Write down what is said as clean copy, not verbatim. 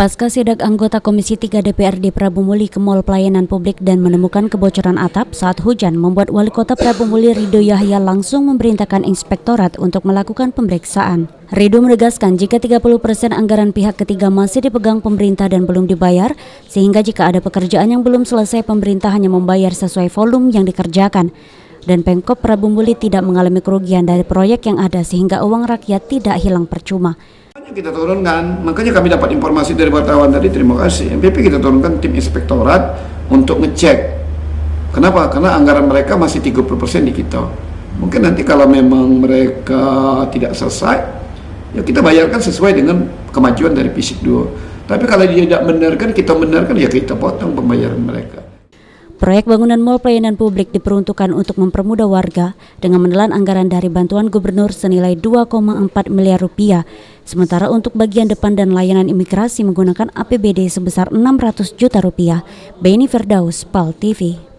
Pasca sidak anggota Komisi 3 DPRD Prabu Muli ke Mall Pelayanan Publik dan menemukan kebocoran atap saat hujan membuat Wali Kota Prabu Muli Ridho Yahya langsung memerintahkan inspektorat untuk melakukan pemeriksaan. Ridho menegaskan jika 30% anggaran pihak ketiga masih dipegang pemerintah dan belum dibayar, sehingga jika ada pekerjaan yang belum selesai pemerintah hanya membayar sesuai volume yang dikerjakan. Dan Pemkop Prabu Muli tidak mengalami kerugian dari proyek yang ada sehingga uang rakyat tidak hilang percuma. Kita turunkan, makanya kami dapat informasi dari wartawan tadi, terima kasih. MPP kita turunkan tim inspektorat untuk ngecek. Kenapa? Karena anggaran mereka masih 30% di kita. Mungkin nanti kalau memang mereka tidak selesai, ya kita bayarkan sesuai dengan kemajuan dari fisik 2. Tapi kalau dia tidak benarkan, kita benarkan, ya kita potong pembayaran mereka. Proyek bangunan Mall Pelayanan Publik diperuntukkan untuk mempermudah warga dengan menelan anggaran dari bantuan gubernur senilai 2,4 miliar rupiah. Sementara untuk bagian depan dan layanan imigrasi menggunakan APBD sebesar 600 juta rupiah. Beni Firdaus, PAL TV.